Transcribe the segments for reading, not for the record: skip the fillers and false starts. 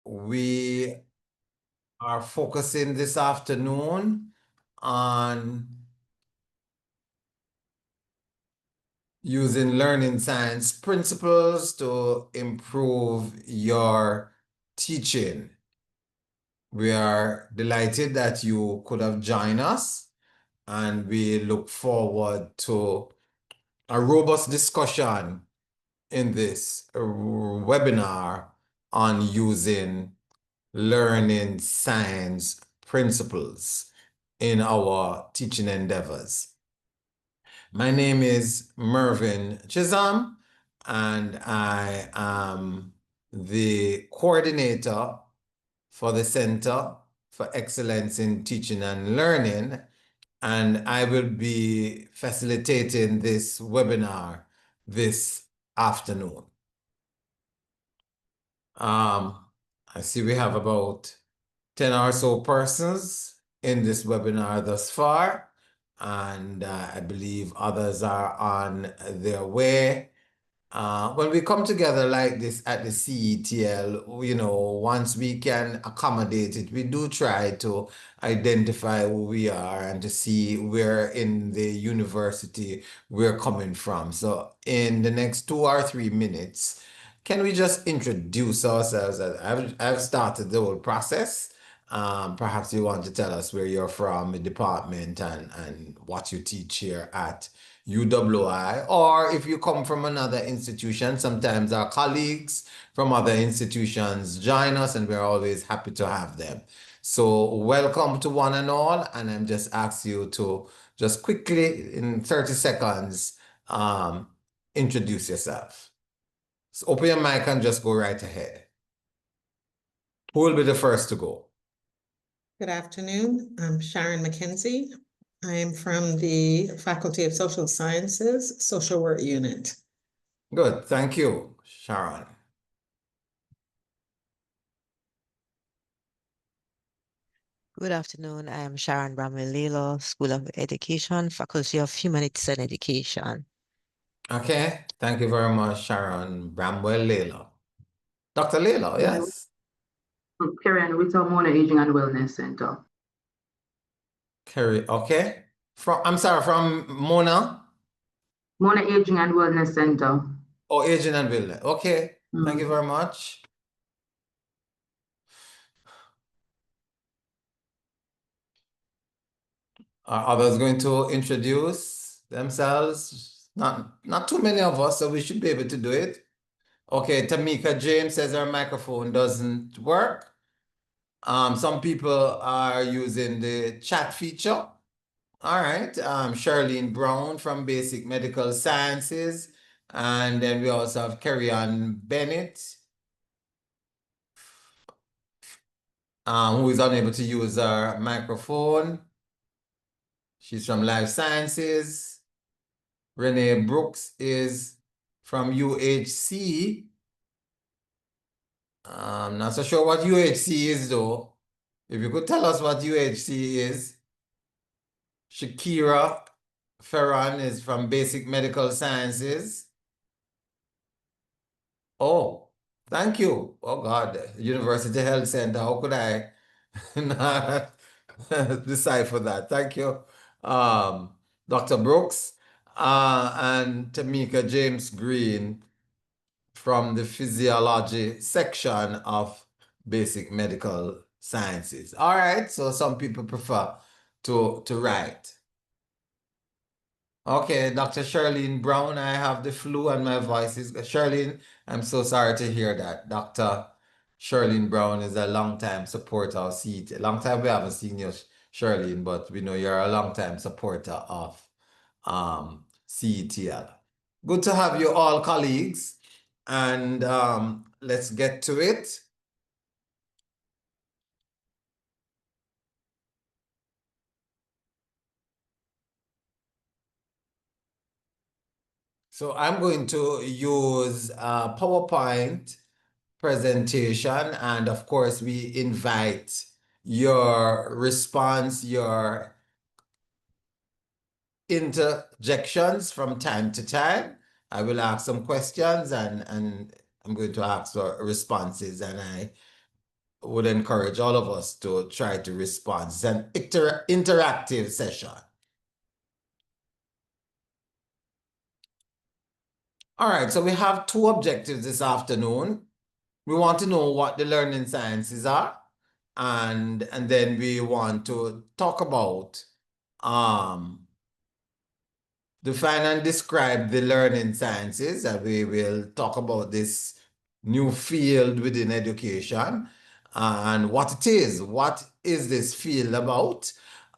we are focusing this afternoon on using learning science principles to improve your teaching. We are delighted that you could have joined us, and we look forward to a robust discussion in this webinar on using learning science principles in our teaching endeavors. My name is Mervyn Chisholm, and I am the coordinator for the Center for Excellence in Teaching and Learning, and I will be facilitating this webinar this afternoon. I see we have about 10 or so persons in this webinar thus far, and I believe others are on their way. When we come together like this at the CETL, once we can accommodate it, we do try to identify who we are and to see where in the university we're coming from. So in the next 2 or 3 minutes, can we just introduce ourselves? I've started the whole process. Perhaps you want to tell us where you're from, the department, and what you teach here at UWI, or if you come from another institution, sometimes our colleagues from other institutions join us, and we're always happy to have them. So welcome to one and all, and I'm just ask you to just quickly, in 30 seconds, introduce yourself. So open your mic and just go right ahead. Who will be the first to go? Good afternoon. I'm Sharon McKenzie. I'm from the Faculty of Social Sciences, Social Work Unit. Good, thank you, Sharon. Good afternoon. I am Sharon Bramwell-Lelo, School of Education, Faculty of Humanities and Education. Okay, thank you very much, Sharon Bramwell-Lelo. Dr. Lelo, yes? Karen with our Mona Aging and Wellness Center. Kerry, okay. I'm sorry, from Mona? Mona Aging and Wellness Center. Oh, Aging and Wellness. Okay, thank you very much. Are others going to introduce themselves? Not too many of us, so we should be able to do it. Okay, Tamika James says her microphone doesn't work. Some people are using the chat feature. All right, Charlene Brown from Basic Medical Sciences. And then we also have Kerry-Ann Bennett, who is unable to use her microphone. She's from Life Sciences. Renee Brooks is from UHC. I'm not so sure what UHC is, though. If you could tell us what UHC is. Shakira Ferran is from Basic Medical Sciences. Oh, thank you. Oh, God. University Health Center. How could I not decipher that? Thank you, Dr. Brooks, and Tamika James Green from the physiology section of Basic Medical Sciences. All right, so some people prefer to write. Okay, Dr. Charlene Brown, I have the flu and my voice is... Charlene, I'm so sorry to hear that. Dr. Charlene Brown is a long-time supporter of CET. Long time we haven't seen you, Charlene, but we know you're a long-time supporter of CETL. Good to have you all, colleagues, and let's get to it. So I'm going to use a PowerPoint presentation, and of course we invite your response, your interjections from time to time. I will ask some questions and I'm going to ask for responses, and I would encourage all of us to try to respond. It's an interactive session. All right, so we have two objectives this afternoon. We want to know what the learning sciences are, and then we want to talk about define and describe the learning sciences, and we will talk about this new field within education and what it is. What is this field about?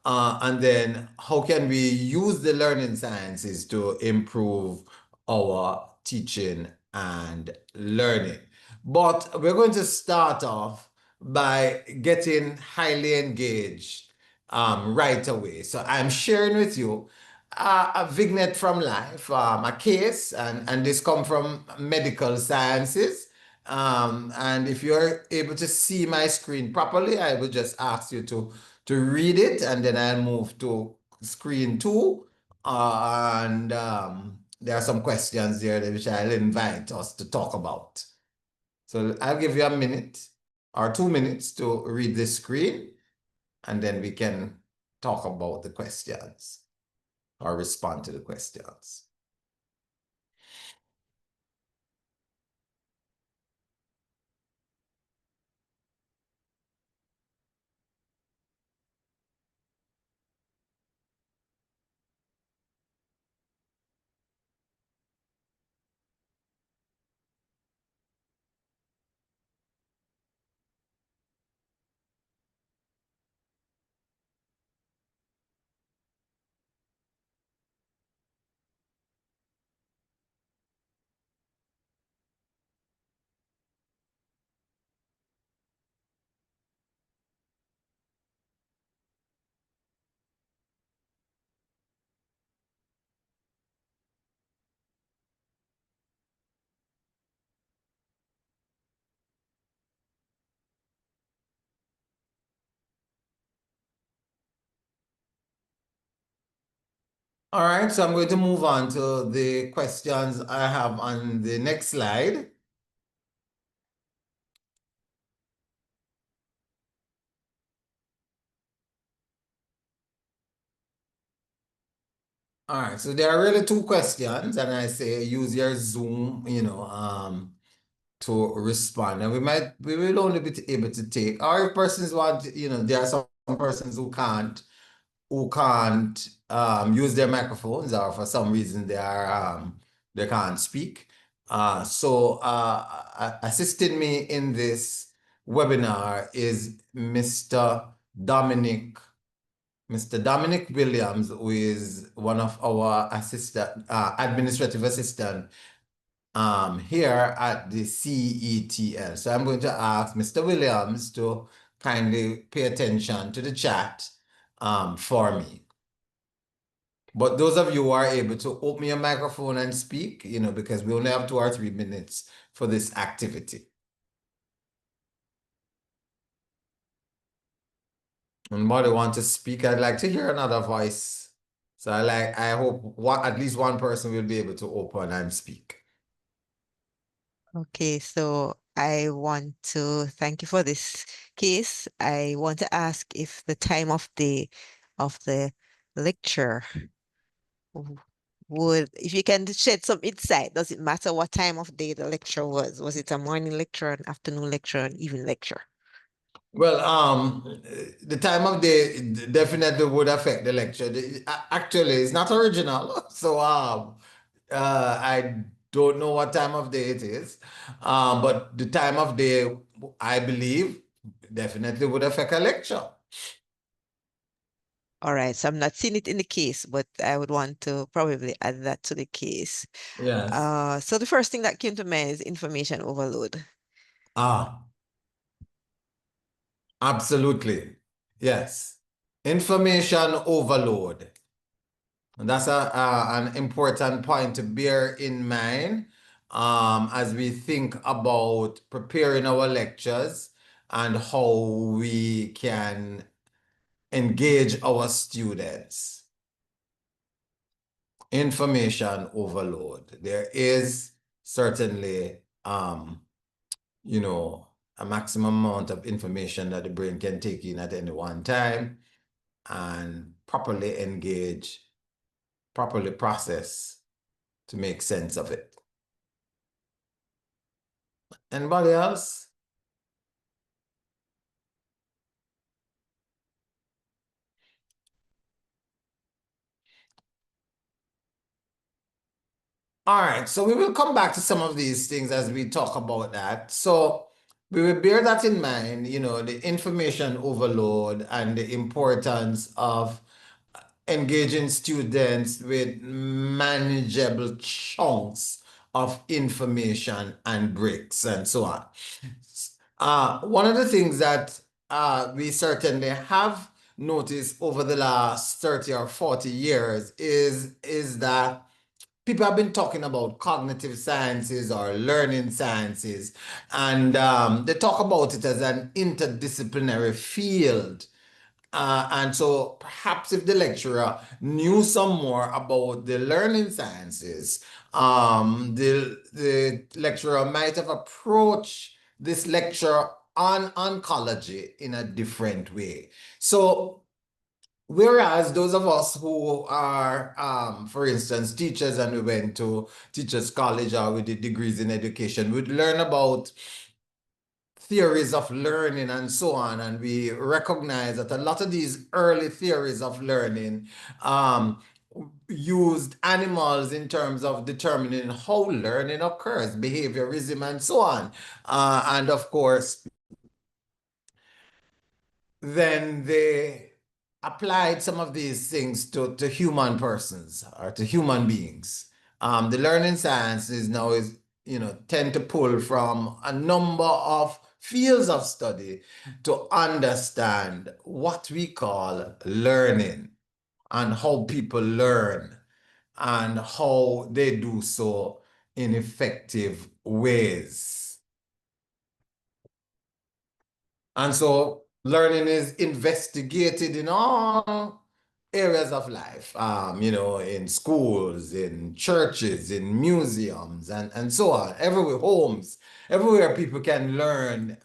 And then how can we use the learning sciences to improve our teaching and learning? But we're going to start off by getting highly engaged right away. So I'm sharing with you a vignette from life, a case, and this come from medical sciences. And if you're able to see my screen properly, I will just ask you to read it, and then I'll move to screen 2. And there are some questions there which I'll invite us to talk about. So I'll give you a minute or 2 minutes to read the screen, and then we can talk about the questions or respond to the questions. All right, so I'm going to move on to the questions I have on the next slide. All right, so there are really 2 questions, and I say use your Zoom, to respond. And we will only be able to take, or if persons want, there are some persons who can't use their microphones, or for some reason they can't speak. So assisting me in this webinar is Mr. Dominic Williams, who is one of our administrative assistant here at the CETL. So I'm going to ask Mr. Williams to kindly pay attention to the chat for me. But those of you who are able to open your microphone and speak, because we only have 2 or 3 minutes for this activity. Anybody want to speak? I'd like to hear another voice. So I hope at least one person will be able to open and speak. Okay, so I want to thank you for this case. I want to ask if the time of the lecture if you can shed some insight, does it matter what time of day the lecture was? Was it a morning lecture, an afternoon lecture, an evening lecture? Well, the time of day definitely would affect the lecture. Actually, it's not original, so I don't know what time of day it is. But the time of day, I believe, definitely would affect a lecture. All right, so I'm not seeing it in the case, but I would want to probably add that to the case. Yes. So the first thing that came to mind is information overload. Absolutely. Yes. Information overload. And that's an important point to bear in mind as we think about preparing our lectures and how we can engage our students. Information overload. There is certainly, a maximum amount of information that the brain can take in at any one time, and properly engage, properly process to make sense of it. Anybody else? All right, so we will come back to some of these things as we talk about that. So we will bear that in mind, you know, the information overload and the importance of engaging students with manageable chunks of information and breaks and so on. One of the things that we certainly have noticed over the last 30 or 40 years is that people have been talking about cognitive sciences or learning sciences, and they talk about it as an interdisciplinary field. And so perhaps if the lecturer knew some more about the learning sciences, the lecturer might have approached this lecture on oncology in a different way. So whereas those of us who are, for instance, teachers, and we went to teachers college or we did degrees in education, we'd learn about theories of learning and so on, and we recognize that a lot of these early theories of learning used animals in terms of determining how learning occurs, behaviorism and so on. And of course, then they applied some of these things to human persons or to human beings. The learning sciences now is, you know, tend to pull from a number of fields of study to understand what we call learning and how people learn and how they do so in effective ways. And so learning is investigated in all areas of life, you know, in schools, in churches, in museums, and so on, everywhere, homes, everywhere people can learn.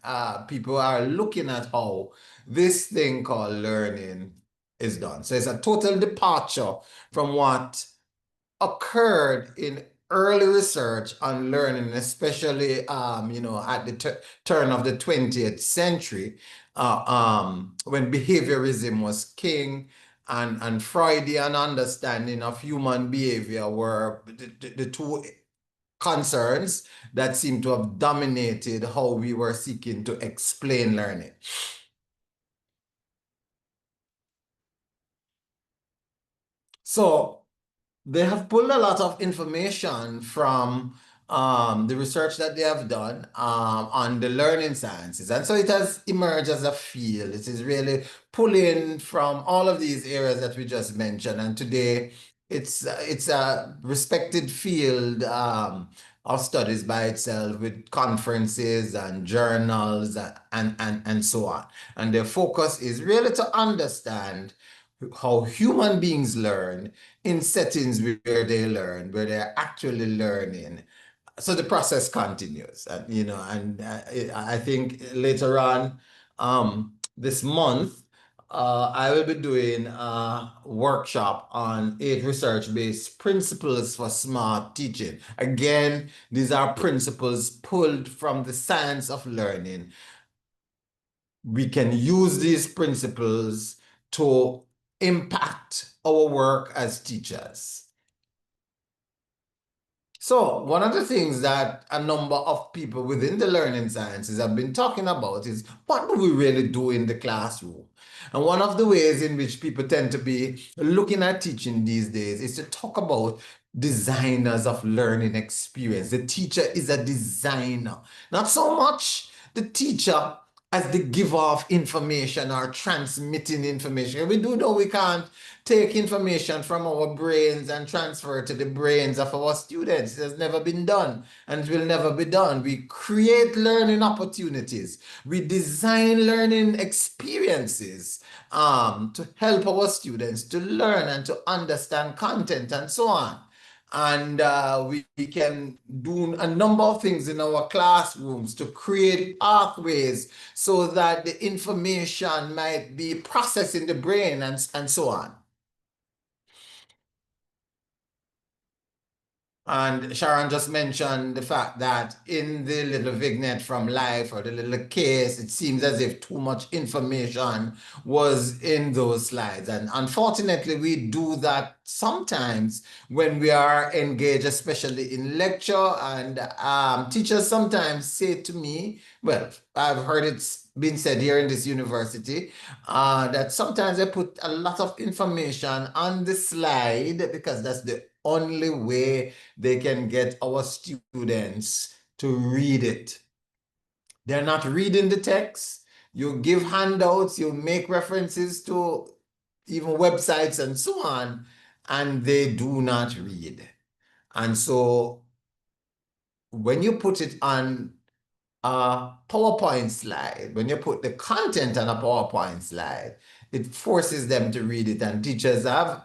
People are looking at how this thing called learning is done. So it's a total departure from what occurred in early research on learning, especially you know, at the turn of the 20th century, when behaviorism was king, and Freudian understanding of human behavior were the two concerns that seem to have dominated how we were seeking to explain learning. So they have pulled a lot of information from the research that they have done on the learning sciences. And so it has emerged as a field. It is really pulling from all of these areas that we just mentioned. And today it's a respected field of studies by itself, with conferences and journals and so on. And their focus is really to understand how human beings learn in settings where they learn, where they're actually learning. So the process continues, and you know, and I think later on this month, I will be doing a workshop on 8 research-based principles for smart teaching. Again, these are principles pulled from the science of learning. We can use these principles to impact our work as teachers. So one of the things that a number of people within the learning sciences have been talking about is, what do we really do in the classroom? And one of the ways in which people tend to be looking at teaching these days is to talk about designers of learning experience. The teacher is a designer, not so much the teacher as the giver of information or transmitting information. We do know we can't take information from our brains and transfer it to the brains of our students. It has never been done, and it will never be done. We create learning opportunities. We design learning experiences to help our students to learn and to understand content and so on. And we can do a number of things in our classrooms to create pathways so that the information might be processed in the brain and so on. And Sharon just mentioned the fact that in the little vignette from Life or the little case, it seems as if too much information was in those slides. And unfortunately, we do that sometimes when we are engaged, especially in lecture. And teachers sometimes say to me, well, I've heard it's been said here in this university, that sometimes they put a lot of information on the slide because that's the only way they can get our students to read it. They're not reading the text. You give handouts, you make references to even websites and so on, and they do not read. And so when you put it on a PowerPoint slide, when you put the content on a PowerPoint slide, it forces them to read it. And teachers have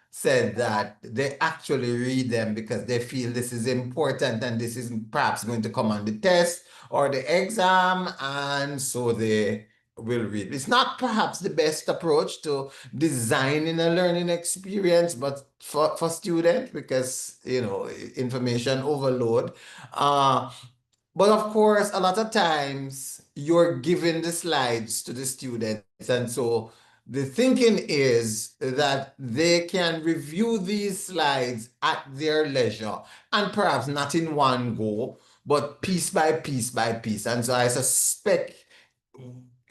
said that they actually read them because they feel this is important and this is perhaps going to come on the test or the exam, and so they will read. It's not perhaps the best approach to designing a learning experience, but for students, because information overload. But of course, a lot of times you're giving the slides to the students. And so the thinking is that they can review these slides at their leisure and perhaps not in one go, but piece by piece by piece. And so I suspect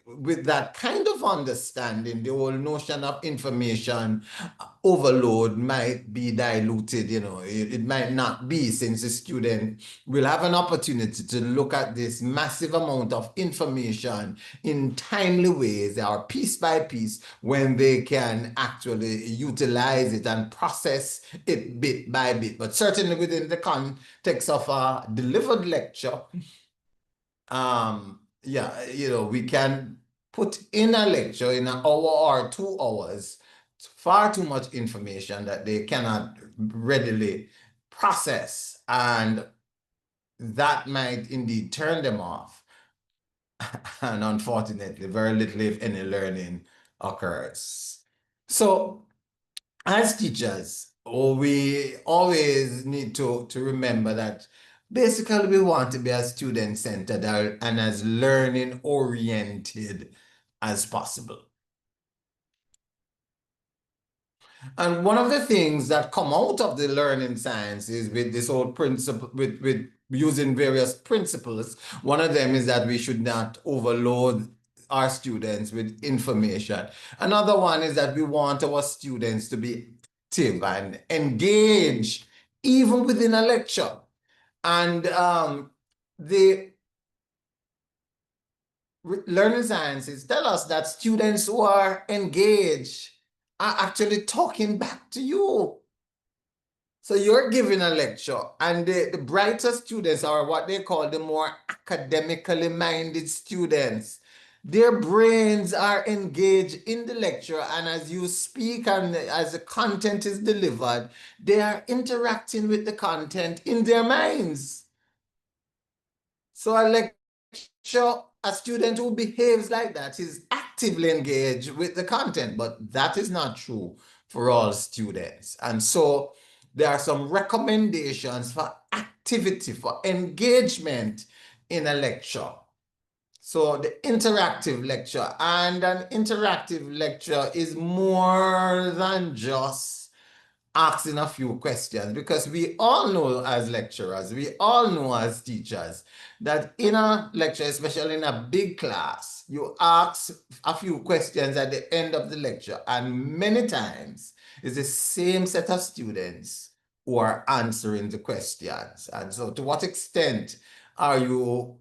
with that kind of understanding, the whole notion of information overload might be diluted. It might not be, since the student will have an opportunity to look at this massive amount of information in timely ways or piece by piece when they can actually utilize it and process it bit by bit. But certainly within the context of a delivered lecture, we can put in a lecture in an hour or 2 hours far too much information that they cannot readily process, and that might indeed turn them off. And unfortunately, very little, if any, learning occurs. So as teachers, we always need to remember that basically we want to be as student-centered and as learning-oriented as possible. And one of the things that come out of the learning science is with this whole principle, with using various principles. One of them is that we should not overload our students with information. Another one is that we want our students to be active and engaged even within a lecture. And the learning sciences tell us that students who are engaged are actually talking back to you. So you're giving a lecture, and the brighter students are what they call the more academically minded students. Their brains are engaged in the lecture, and as you speak and as the content is delivered, they are interacting with the content in their minds. So a lecture, a student who behaves like that is actively engaged with the content, but that is not true for all students. And so there are some recommendations for activity, for engagement in a lecture. So the interactive lecture, and an interactive lecture is more than just asking a few questions, because we all know as lecturers, we all know as teachers, that in a lecture, especially in a big class, you ask a few questions at the end of the lecture, and many times it's the same set of students who are answering the questions. And so to what extent are you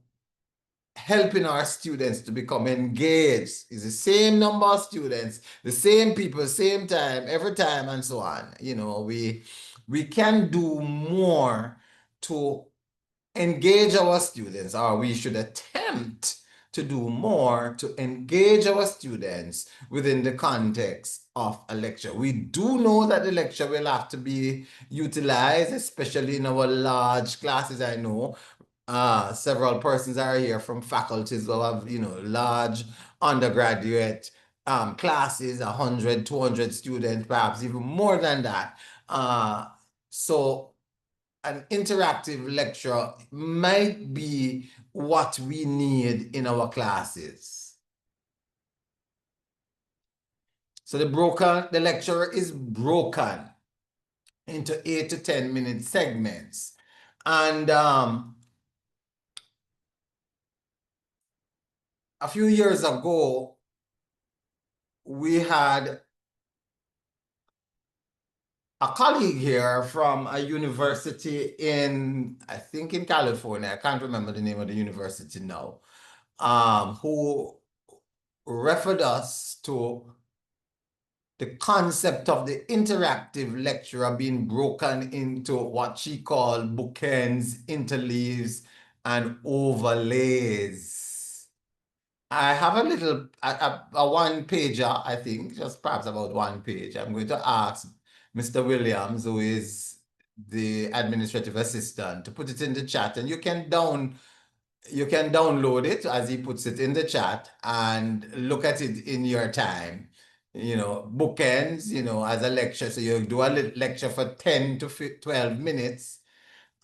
helping our students to become engaged? Is the same number of students, the same people, same time, every time, and so on. We can do more to engage our students, or we should attempt to do more to engage our students within the context of a lecture. We do know that the lecture will have to be utilized, especially in our large classes. I know several persons are here from faculties who have, large undergraduate classes, 100, 200 students, perhaps even more than that. So an interactive lecture might be what we need in our classes. So the lecture is broken into 8 to 10 minute segments. And a few years ago, we had a colleague here from a university I think in California, I can't remember the name of the university now, who referred us to the concept of the interactive lecture being broken into what she called bookends, interleaves, and overlays. I have a little, a one pager, I think, just perhaps about one page. I'm going to ask Mr. Williams, who is the administrative assistant, to put it in the chat, and you can download it as he puts it in the chat and look at it in your time. Bookends, as a lecture. So you do a lecture for 10 to 12 minutes,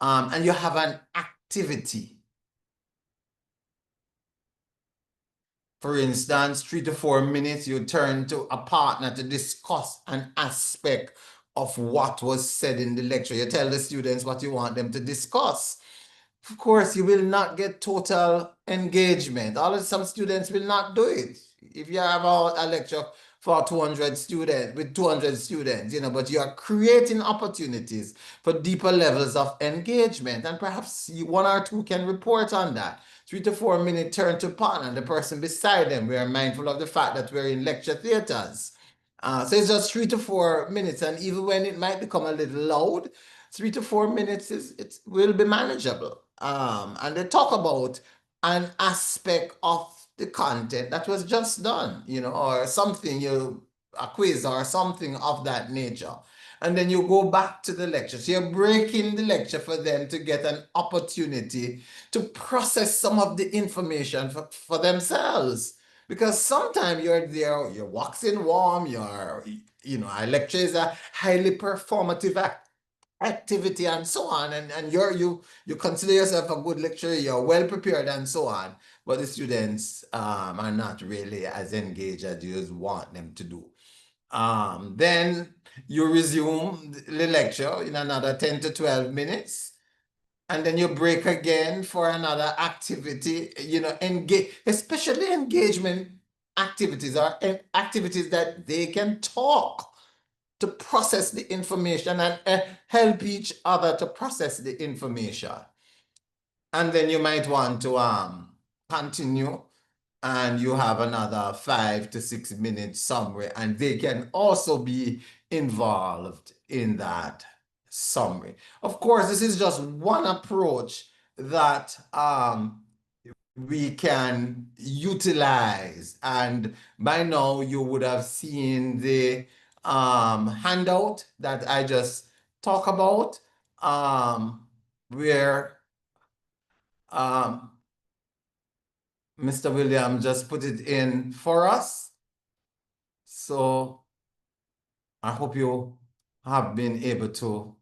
and you have an activity. For instance, 3 to 4 minutes, you turn to a partner to discuss an aspect of what was said in the lecture. You tell the students what you want them to discuss. Of course, you will not get total engagement. Some students will not do it. If you have a lecture for 200 students, with 200 students, but you are creating opportunities for deeper levels of engagement, and perhaps one or two can report on that. 3 to 4 minute turn to partner, the person beside them. We are mindful of the fact that we're in lecture theaters. So it's just 3 to 4 minutes, and even when it might become a little loud, 3 to 4 minutes it will be manageable. And they talk about an aspect of the content that was just done, or something, a quiz or something of that nature. And then you go back to the lecture. So you're breaking the lecture for them to get an opportunity to process some of the information for themselves. Because sometimes you're there, you're waxing warm, a lecture is a highly performative activity and so on, and you consider yourself a good lecturer, you're well prepared and so on, but the students are not really as engaged as you want them to do. Then you resume the lecture in another 10 to 12 minutes, and then you break again for another activity, especially engagement activities or activities that they can talk to process the information and help each other to process the information. And then you might want to continue, and you have another 5 to 6 minutes summary, and they can also be involved in that summary. Of course, this is just one approach that we can utilize, and by now you would have seen the handout that I just talked about, where Mr. William just put it in for us. So I hope you have been able to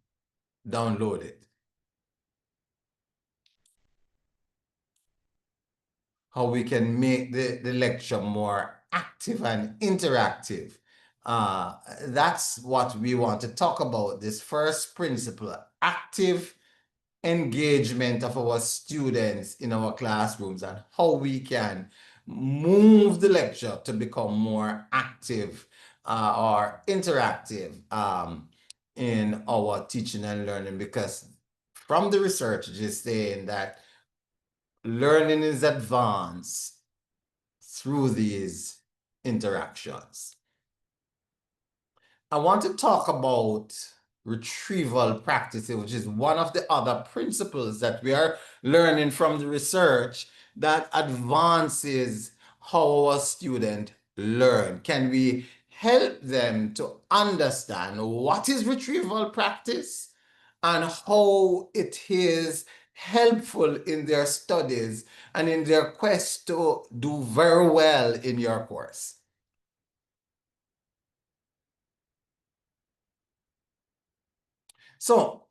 download it. How we can make the lecture more active and interactive. That's what we want to talk about. This first principle, active engagement of our students in our classrooms, and how we can move the lecture to become more active or interactive in our teaching and learning, because from the research it is saying that learning is advanced through these interactions. I want to talk about retrieval practices, which is one of the other principles that we are learning from the research that advances how our student learn? Can we help them to understand what is retrieval practice and how it is helpful in their studies and in their quest to do very well in your course? So,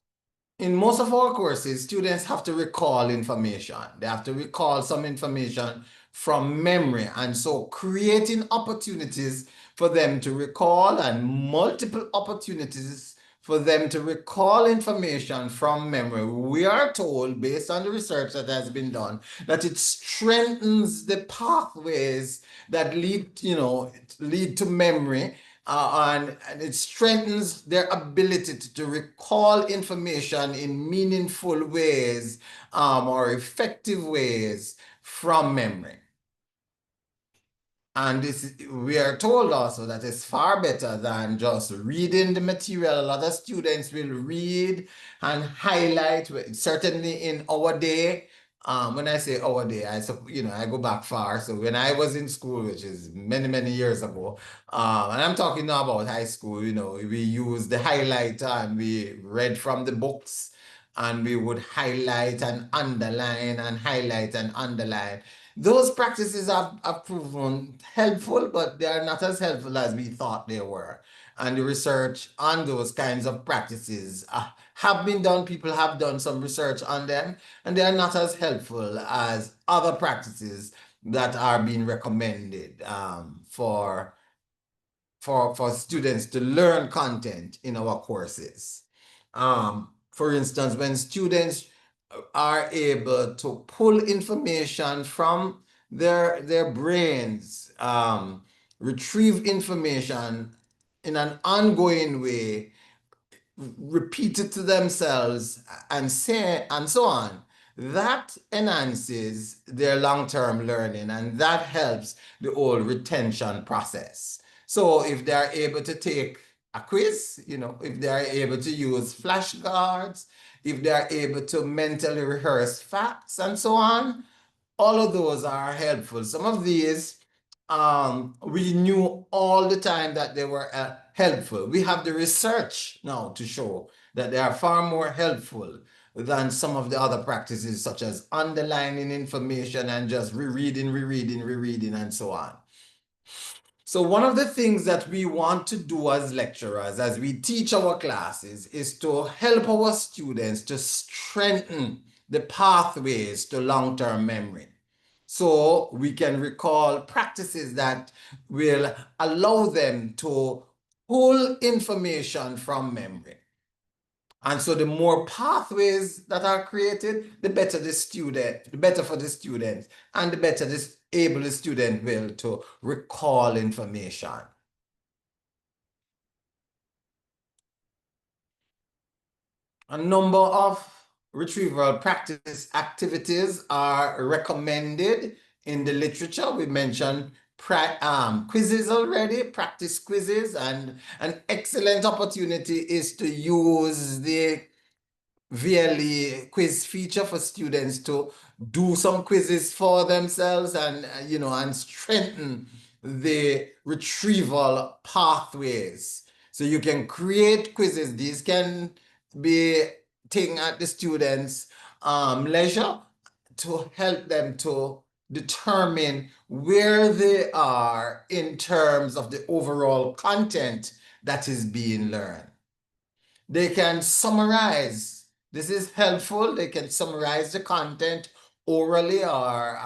in most of our courses, students have to recall information. They have to recall some information from memory. And so creating opportunities for them to recall and multiple opportunities for them to recall information from memory. We are told, based on the research that has been done, that it strengthens the pathways that lead to memory. And it strengthens their ability to recall information in meaningful ways or effective ways from memory. And we are told also that it's far better than just reading the material. A lot of students will read and highlight, certainly in our day. When I say our day, I go back far. So when I was in school, which is many, many years ago, and I'm talking now about high school, we used the highlighter and we read from the books and we would highlight and underline and highlight and underline. Those practices have proven helpful, but they are not as helpful as we thought they were. And the research on those kinds of practices have been done. People have done some research on them, and they are not as helpful as other practices that are being recommended for students to learn content in our courses. For instance, when students are able to pull information from their brains, retrieve information in an ongoing way, repeat it to themselves, and so on, that enhances their long-term learning, and that helps the whole retention process. So if they are able to take a quiz, if they are able to use flashcards, if they are able to mentally rehearse facts and so on, all of those are helpful. Some of these, we knew all the time that they were helpful. We have the research now to show that they are far more helpful than some of the other practices, such as underlining information and just rereading, and so on. So one of the things that we want to do as lecturers, as we teach our classes, is to help our students to strengthen the pathways to long-term memory. So we can recall practices that will allow them to pull information from memory. And so the more pathways that are created, the better for the student, and the better able the student will to recall information. A number of retrieval practice activities are recommended in the literature. We mentioned quizzes already, practice quizzes, and an excellent opportunity is to use the VLE quiz feature for students to do some quizzes for themselves and strengthen the retrieval pathways. So you can create quizzes. These can be taken at the students' leisure to help them to determine where they are in terms of the overall content that is being learned. They can summarize. This is helpful. They can summarize the content orally or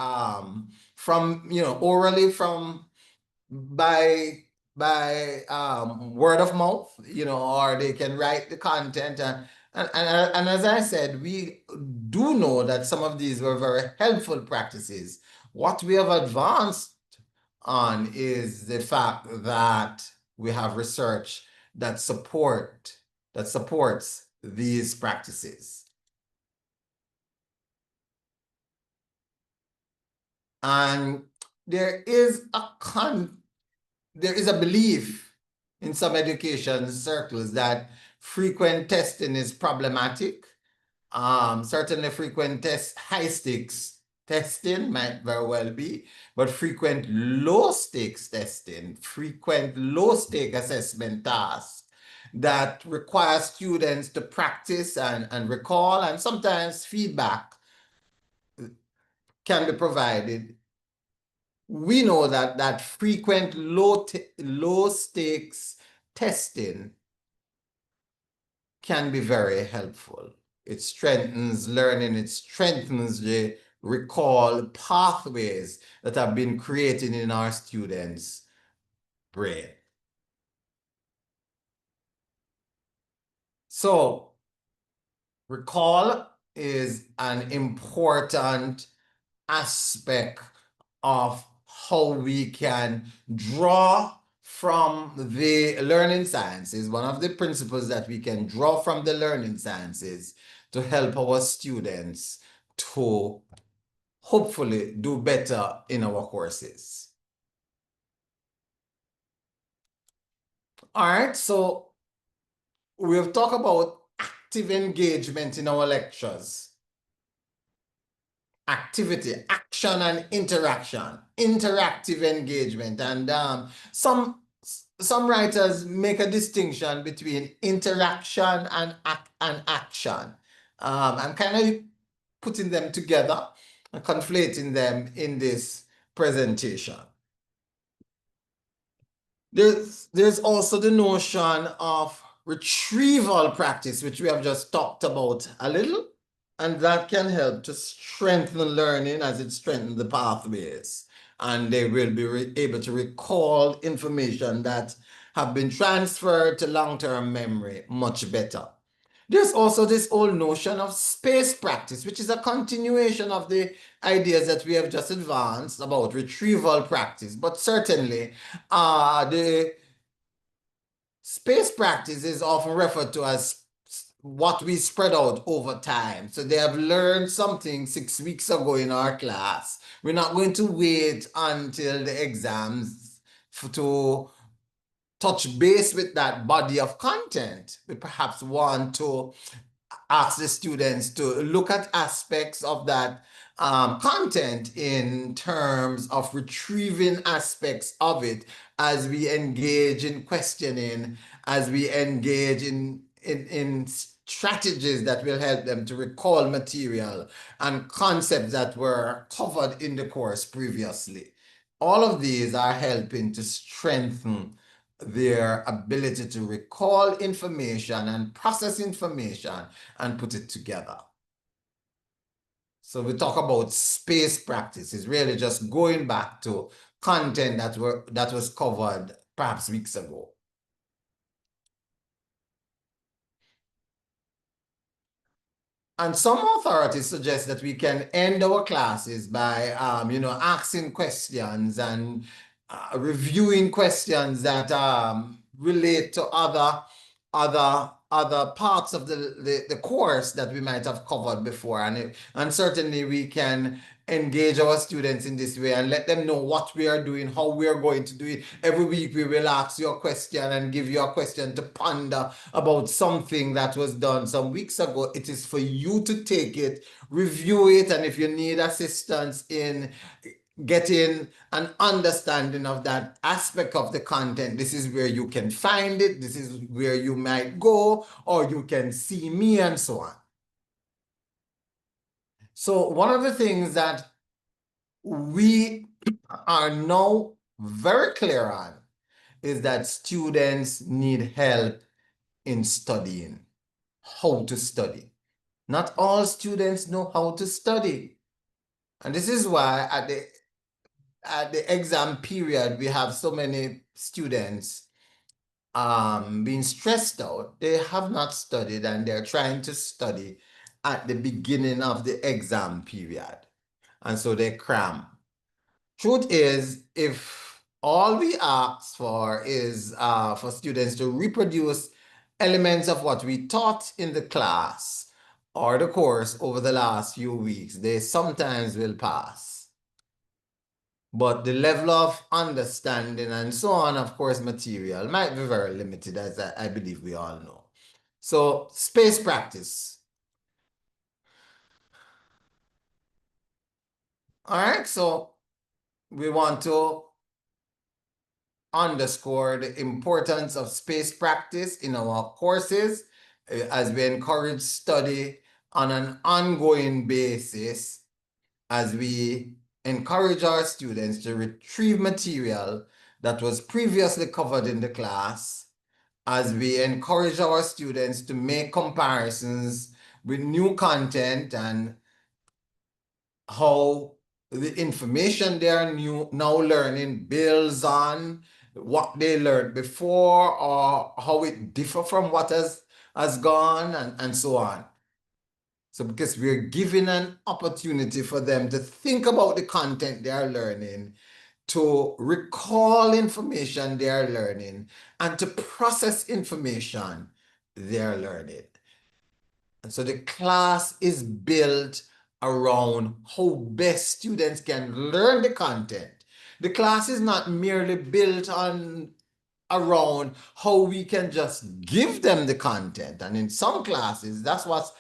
by word of mouth, or they can write the content. And as I said, we do know that some of these were very helpful practices. What we have advanced on is the fact that we have research that supports these practices. And there is a belief in some education circles that frequent testing is problematic. Certainly frequent high stakes testing might very well be, but frequent low-stakes testing, frequent low-stake assessment tasks that require students to practice and recall, and sometimes feedback can be provided. We know that frequent low-stakes testing can be very helpful. It strengthens learning, it strengthens the recall pathways that have been created in our students' brain. So, recall is an important aspect of how we can draw from the learning sciences. One of the principles that we can draw from the learning sciences to help our students to hopefully do better in our courses. All right, so we've talked about active engagement in our lectures. Activity, action, and interaction, interactive engagement. And some writers make a distinction between interaction and action. I'm kind of putting them together and conflating them in this presentation. There's also the notion of retrieval practice, which we have just talked about a little, and that can help to strengthen learning as it strengthens the pathways. And they will be able to recall information that have been transferred to long-term memory much better. There's also this whole notion of space practice, which is a continuation of the ideas that we have just advanced about retrieval practice. But certainly, the space practice is often referred to as what we spread out over time. So they have learned something 6 weeks ago in our class. We're not going to wait until the exams to touch base with that body of content. We perhaps want to ask the students to look at aspects of that content in terms of retrieving aspects of it as we engage in questioning, as we engage in strategies that will help them to recall material and concepts that were covered in the course previously. All of these are helping to strengthen their ability to recall information and process information and put it together. So we talk about space practice. It's really just going back to content that was covered perhaps weeks ago. And some authorities suggest that we can end our classes by, asking questions and reviewing questions that relate to other parts of the course that we might have covered before. And certainly we can engage our students in this way and let them know what we are doing, how we are going to do it. Every week we will ask you a question and give you a question to ponder about something that was done some weeks ago. It is for you to take it, review it, and if you need assistance in getting an understanding of that aspect of the content, this is where you can find it, this is where you might go, or you can see me, and so on. So one of the things that we are now very clear on is that students need help in studying, how to study. Not all students know how to study. And this is why at the exam period, we have so many students being stressed out. They have not studied and they're trying to study at the beginning of the exam period. And so they cram. Truth is, if all we ask for is for students to reproduce elements of what we taught in the class or the course over the last few weeks, they sometimes will pass. But the level of understanding and so on, of course, material might be very limited, as I believe we all know. So, space practice. All right, so we want to underscore the importance of space practice in our courses as we encourage study on an ongoing basis, as we encourage our students to retrieve material that was previously covered in the class, as we encourage our students to make comparisons with new content and how the information they are now learning builds on what they learned before, or how it differ from what has gone, and so on. So because we're giving an opportunity for them to think about the content they are learning, to recall information they are learning, and to process information they are learning. And so the class is built around how best students can learn the content. The class is not merely built around how we can just give them the content. And in some classes, that's what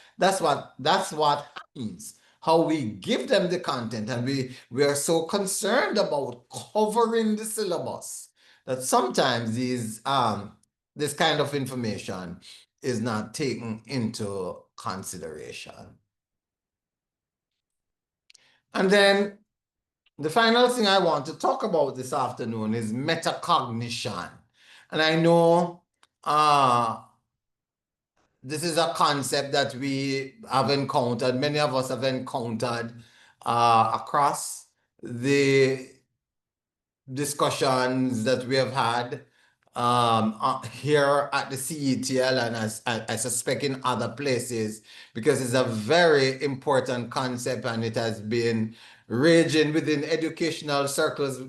happens. How we give them the content, and we are so concerned about covering the syllabus that sometimes this kind of information is not taken into consideration. And then the final thing I want to talk about this afternoon is metacognition. And I know this is a concept that we have encountered, many of us have encountered across the discussions that we have had here at the CETL, and I suspect in other places, because it's a very important concept and it has been raging within educational circles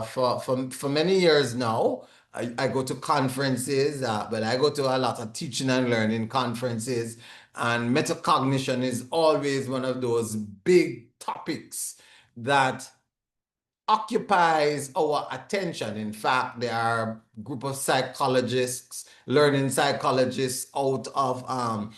for many years now. I go to conferences, but I go to a lot of teaching and learning conferences, and metacognition is always one of those big topics that occupies our attention. In fact, there are a group of psychologists, learning psychologists out of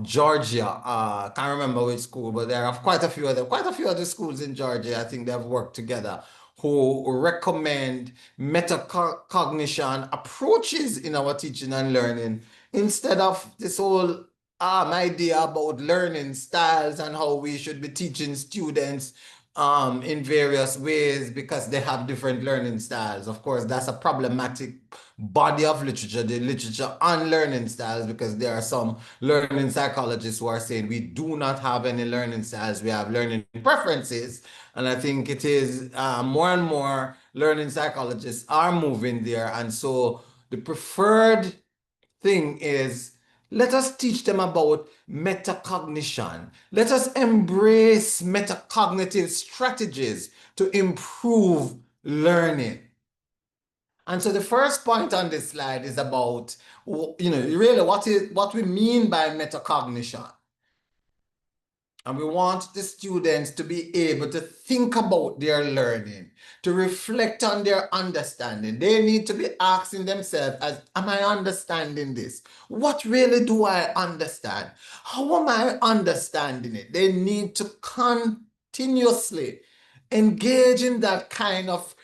Georgia. Can't remember which school, but there are quite a few other schools in Georgia. I think they've worked together, who recommend metacognition approaches in our teaching and learning, instead of this whole idea about learning styles and how we should be teaching students in various ways because they have different learning styles. Of course, that's a problematic body of literature, the literature on learning styles, because there are some learning psychologists who are saying we do not have any learning styles, we have learning preferences. And I think it is more and more learning psychologists are moving there. And so the preferred thing is, let us teach them about metacognition. Let us embrace metacognitive strategies to improve learning. And so the first point on this slide is about, really what we mean by metacognition. And we want the students to be able to think about their learning, to reflect on their understanding. They need to be asking themselves, am I understanding this? What really do I understand? How am I understanding it? They need to continuously engage in that kind of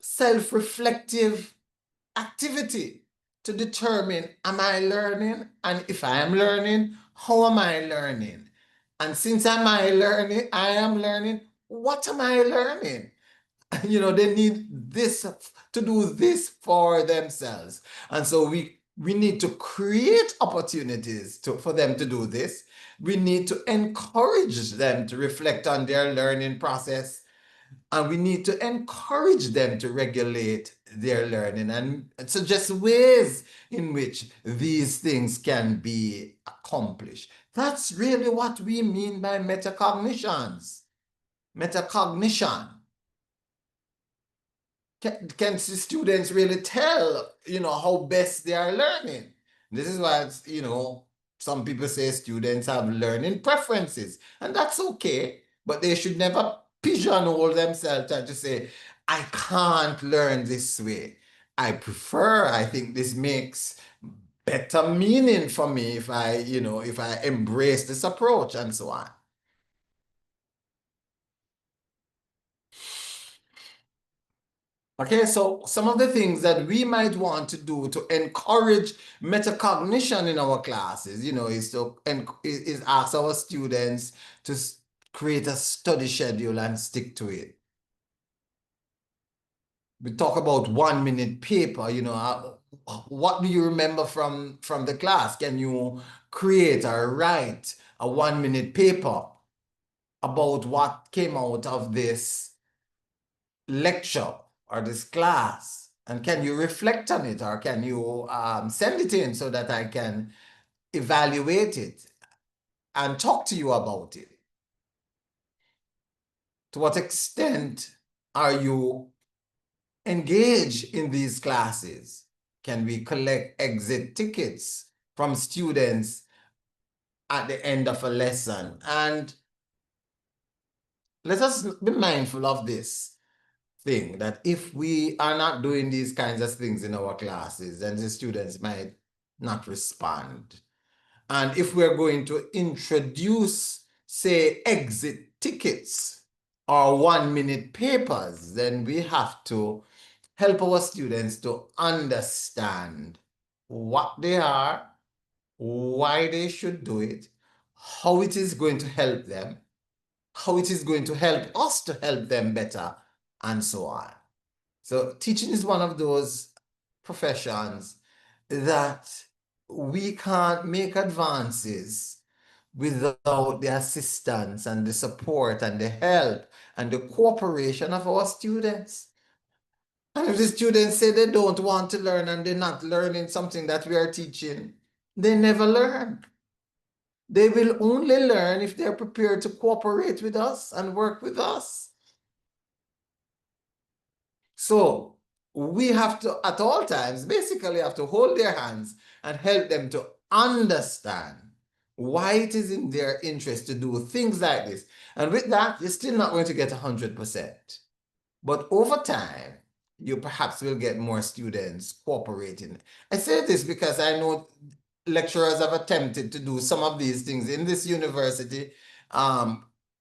self-reflective activity to determine, am I learning? And if I am learning, how am I learning? And since I am learning, what am I learning? They need this to do this for themselves. And so we need to create opportunities for them to do this. We need to encourage them to reflect on their learning process. And we need to encourage them to regulate their learning and suggest ways in which these things can be accomplished. That's really what we mean by metacognition. Can students really tell, how best they are learning? This is why, some people say students have learning preferences, and that's okay, but they should never pigeonhole themselves and to say, I can't learn this way. I think this makes better meaning for me if I embrace this approach, and so on. Okay, so some of the things that we might want to do to encourage metacognition in our classes, is ask our students to create a study schedule and stick to it. We talk about 1 minute paper, what do you remember from the class? Can you create or write a 1 minute paper about what came out of this lecture or this class? And can you reflect on it, or can you send it in so that I can evaluate it and talk to you about it? To what extent are you engaged in these classes? Can we collect exit tickets from students at the end of a lesson? And let us be mindful of this thing, that if we are not doing these kinds of things in our classes, then the students might not respond. And if we're going to introduce, say, exit tickets or 1 minute papers, then we have to help our students to understand what they are, why they should do it, how it is going to help them, how it is going to help us to help them better, and so on. So teaching is one of those professions that we can't make advances without the assistance and the support and the help and the cooperation of our students. And if the students say they don't want to learn and they're not learning something that we are teaching, they never learn. They will only learn if they're prepared to cooperate with us and work with us. So we have to, at all times, basically have to hold their hands and help them to understand why it is in their interest to do things like this. And with that, you're still not going to get 100%. But over time, you perhaps will get more students cooperating. I say this because I know lecturers have attempted to do some of these things in this university,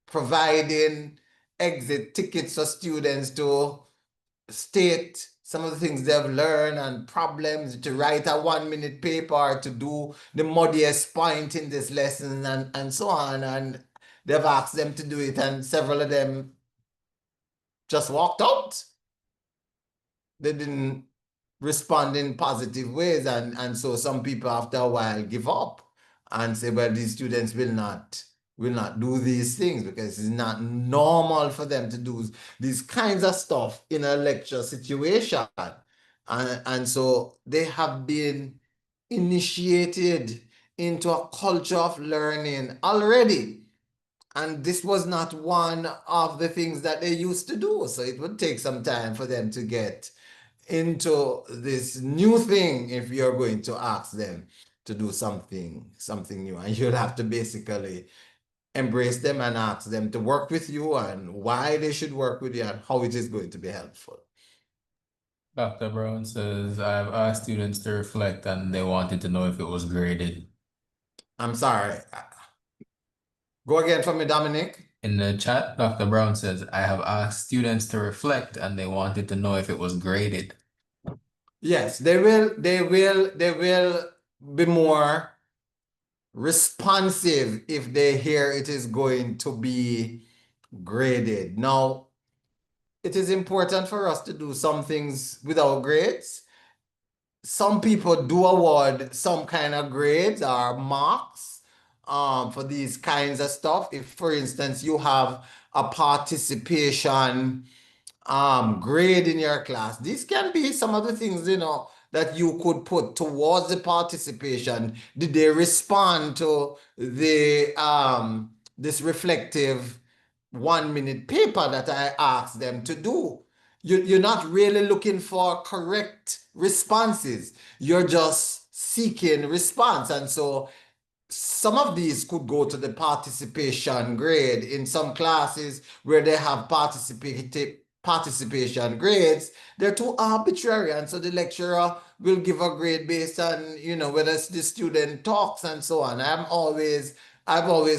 providing exit tickets for students to state some of the things they've learned and problems, to write a 1 minute paper, to do the muddiest point in this lesson, and so on. And they've asked them to do it, and several of them just walked out. They didn't respond in positive ways, and so some people after a while give up and say, well, these students will not do these things because it's not normal for them to do these kinds of stuff in a lecture situation. And so they have been initiated into a culture of learning already. And this was not one of the things that they used to do. So it would take some time for them to get into this new thing if you're going to ask them to do something new. And you'll have to basically embrace them and ask them to work with you and why they should work with you and how it is going to be helpful. Dr. Brown says, I've asked students to reflect and they wanted to know if it was graded. I'm sorry. Go again for me, Dominic. In the chat, Dr. Brown says, I have asked students to reflect and they wanted to know if it was graded. Yes, they will be more responsive if they hear it is going to be graded. Now, it is important for us to do some things without grades. Some people do award some kind of grades or marks for these kinds of stuff. If, for instance, you have a participation grade in your class, these can be some of the things, that you could put towards the participation. Did they respond to the this reflective 1 minute paper that I asked them to do? You're not really looking for correct responses. You're just seeking response. And so some of these could go to the participation grade. In some classes where they have participation grades, they're too arbitrary. And so the lecturer will give a grade based on, whether the student talks and so on. I've always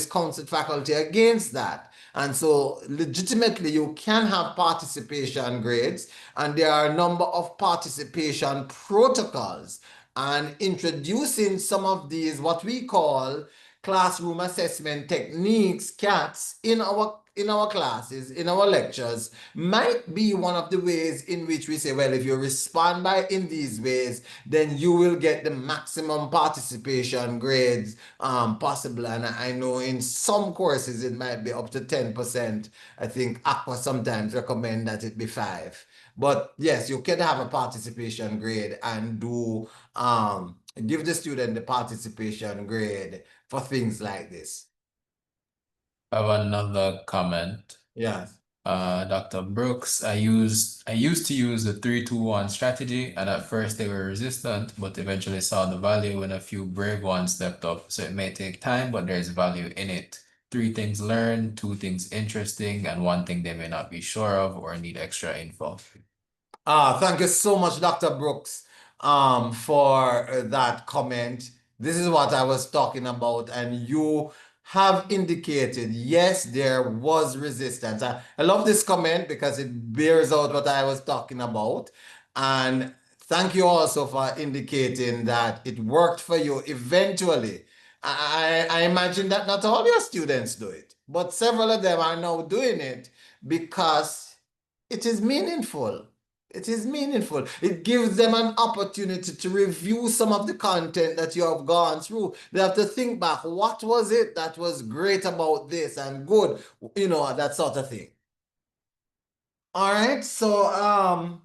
counseled faculty against that. And so legitimately you can have participation grades, and there are a number of participation protocols, and introducing some of these what we call classroom assessment techniques, CATs, in our classes, in our lectures, might be one of the ways in which we say, well, if you respond by in these ways, then you will get the maximum participation grades possible. And I know in some courses it might be up to 10%. I think Aqua sometimes recommend that it be 5. But yes, you can have a participation grade and do give the student the participation grade for things like this. I have another comment. Yes. Dr. Brooks, I used to use the 3-2-1 strategy, and at first they were resistant, but eventually saw the value when a few brave ones stepped up. So it may take time, but there's value in it. 3 things learned, 2 things interesting, and 1 thing they may not be sure of or need extra info. Thank you so much, Dr. Brooks, for that comment. This is what I was talking about, and you have indicated, yes, there was resistance. I love this comment because it bears out what I was talking about. And thank you also for indicating that it worked for you eventually. I imagine that not all your students do it, but several of them are now doing it because it is meaningful. It is meaningful. It gives them an opportunity to review some of the content that you have gone through. They have to think back, what was it that was great about this and good, that sort of thing. All right, so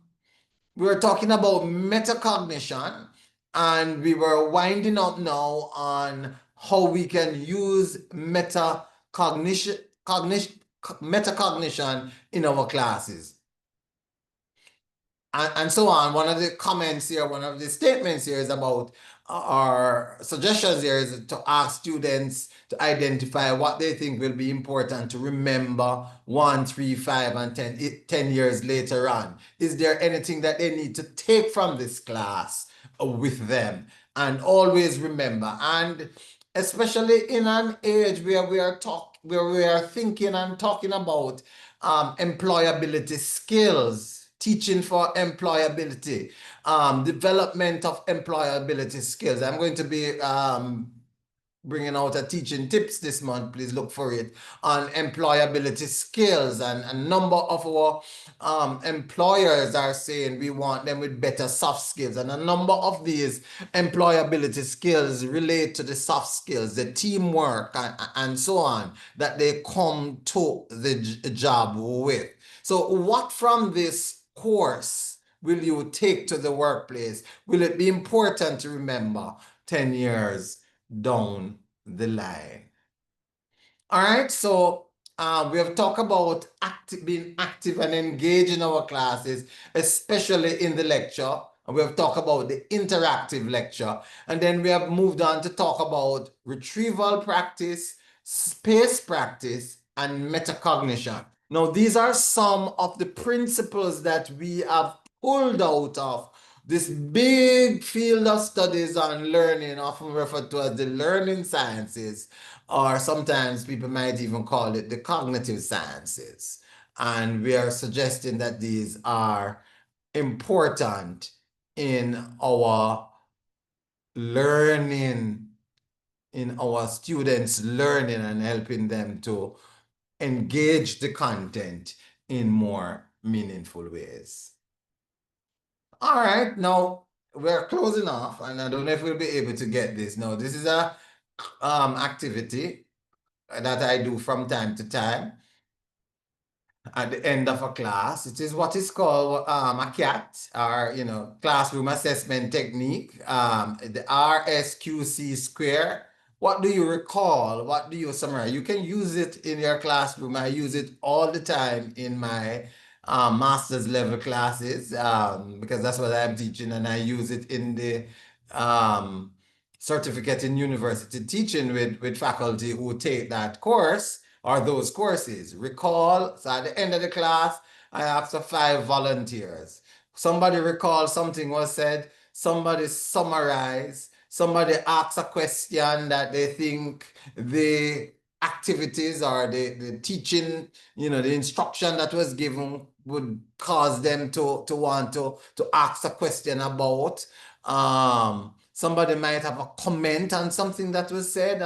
we're talking about metacognition, and we were winding up now on how we can use metacognition in our classes. And so on. One of the comments here, one of the statements here is about our suggestions here is to ask students to identify what they think will be important to remember 1, 3, 5, and 10 years later on. Is there anything that they need to take from this class with them? And always remember, and especially in an age where we are thinking and talking about employability skills, teaching for employability, development of employability skills. I'm going to be bringing out a teaching tips this month. Please look for it on employability skills. And a number of our employers are saying we want them with better soft skills. And a number of these employability skills relate to the soft skills, the teamwork, and so on, that they come to the job with. So what from this course will you take to the workplace? Will it be important to remember 10 years down the line? All right, so we have talked about being active and engaged in our classes, especially in the lecture. And we have talked about the interactive lecture. And then we have moved on to talk about retrieval practice, space practice, and metacognition. Now, these are some of the principles that we have pulled out of this big field of studies on learning, often referred to as the learning sciences, or sometimes people might even call it the cognitive sciences. And we are suggesting that these are important in our learning, in our students' learning, and helping them to engage the content in more meaningful ways. All right, now we're closing off, and I don't know if we'll be able to get this. Now, this is a activity that I do from time to time at the end of a class. It is what is called a CAT, or classroom assessment technique, the RSQC square. What do you recall? What do you summarize? You can use it in your classroom. I use it all the time in my master's level classes because that's what I'm teaching, and I use it in the certificate in university teaching with faculty who take that course or those courses. Recall, so at the end of the class, I ask for 5 volunteers. Somebody recall something was said, somebody summarize, somebody asks a question that they think they activities or the teaching, the instruction that was given would cause them to want to ask a question about. Somebody might have a comment on something that was said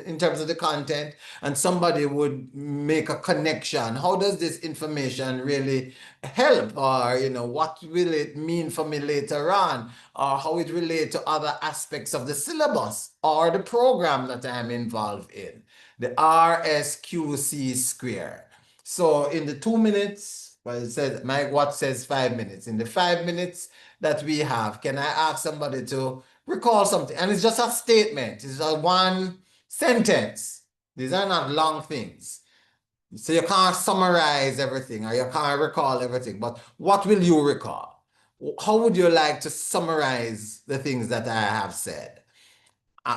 in terms of the content, and somebody would make a connection. How does this information really help? Or, what will it mean for me later on? Or how it relate to other aspects of the syllabus or the program that I'm involved in? The RSQC square. So in the 2 minutes, well, it says, Mike Watts says 5 minutes. In the 5 minutes that we have, can I ask somebody to recall something? And it's just a statement. It's a one sentence. These are not long things. So you can't summarize everything or you can't recall everything, but what will you recall? How would you like to summarize the things that I have said?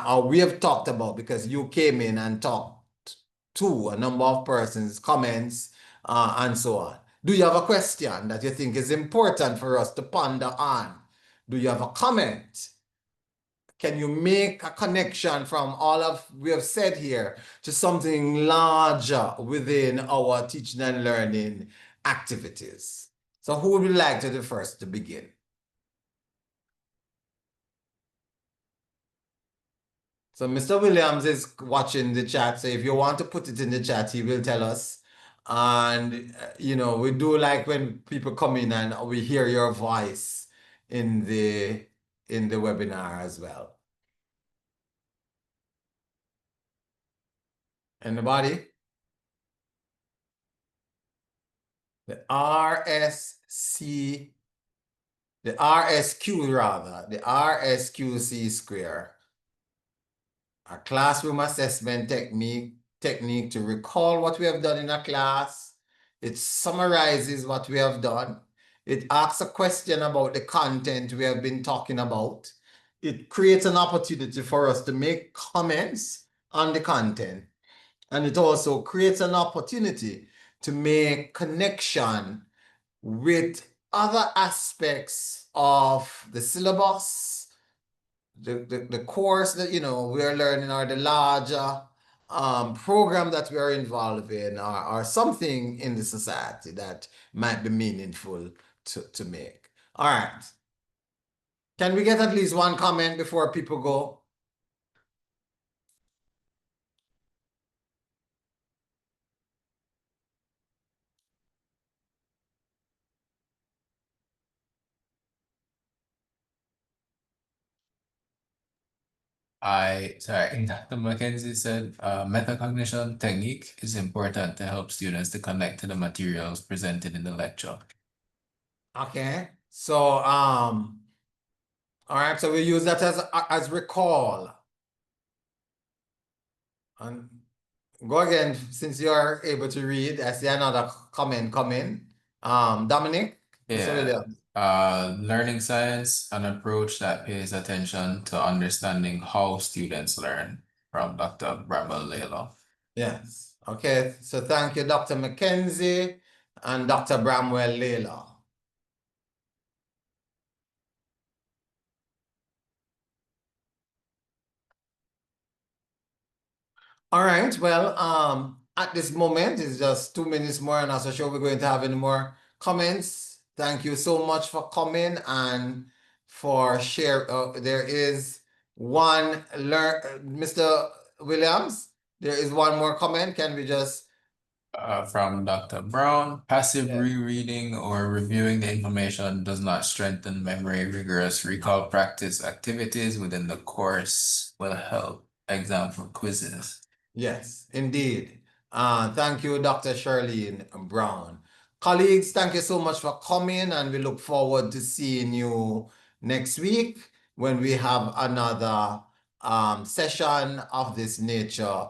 Or we have talked about, because you came in and talked to a number of persons, comments, and so on. Do you have a question that you think is important for us to ponder on? Do you have a comment? Can you make a connection from all of we have said here to something larger within our teaching and learning activities? So who would like to do first to begin? So Mr. Williams is watching the chat. So if you want to put it in the chat, he will tell us. And, we do like when people come in and we hear your voice in the webinar as well. Anybody? The RSQC square. A classroom assessment technique to recall what we have done in a class. It summarizes what we have done. It asks a question about the content we have been talking about. It creates an opportunity for us to make comments on the content. And it also creates an opportunity to make connection with other aspects of the syllabus, the course that we are learning, or the larger program that we are involved in, or something in the society that might be meaningful to make. All right. Can we get at least one comment before people go? Sorry, Dr. Mackenzie said metacognition technique is important to help students to connect to the materials presented in the lecture. Okay. So all right, so we use that as recall. And go again, since you are able to read. I see another comment coming. Dominic? Yeah. Learning science, an approach that pays attention to understanding how students learn, from Dr. Bramwell Lelo. Yes. Okay. So thank you, Dr. Mackenzie and Dr. Bramwell Lelo. All right. Well, at this moment, it's just 2 minutes more, and not so sure we're going to have any more comments. Thank you so much for coming and for share. There is one Mr. Williams. There is one more comment. Can we just From Dr. Brown, passive Yeah. rereading or reviewing the information does not strengthen memory. Rigorous recall practice activities within the course will help. Example quizzes. Yes, indeed. Thank you, Dr. Charlene Brown. Colleagues, thank you so much for coming, and we look forward to seeing you next week when we have another session of this nature.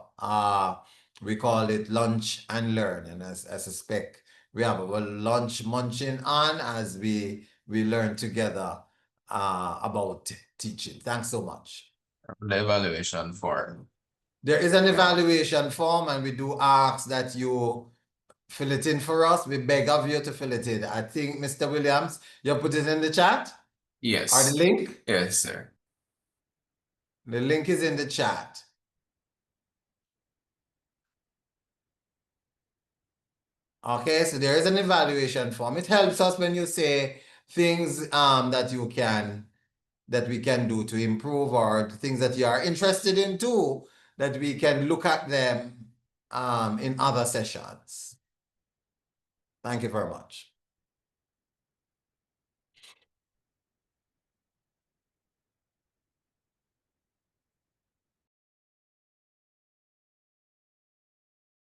We call it Lunch and Learn, and as I suspect we have our lunch munching on as we learn together about teaching. Thanks so much. The evaluation form. There is an evaluation form, and we do ask that you fill it in for us. We beg of you to fill it in. I think, Mr. Williams, you put it in the chat? Yes. Or the link? Yes, sir. The link is in the chat. Okay, so there is an evaluation form. It helps us when you say things that we can do to improve, or things that you are interested in too, that we can look at them in other sessions. Thank you very much.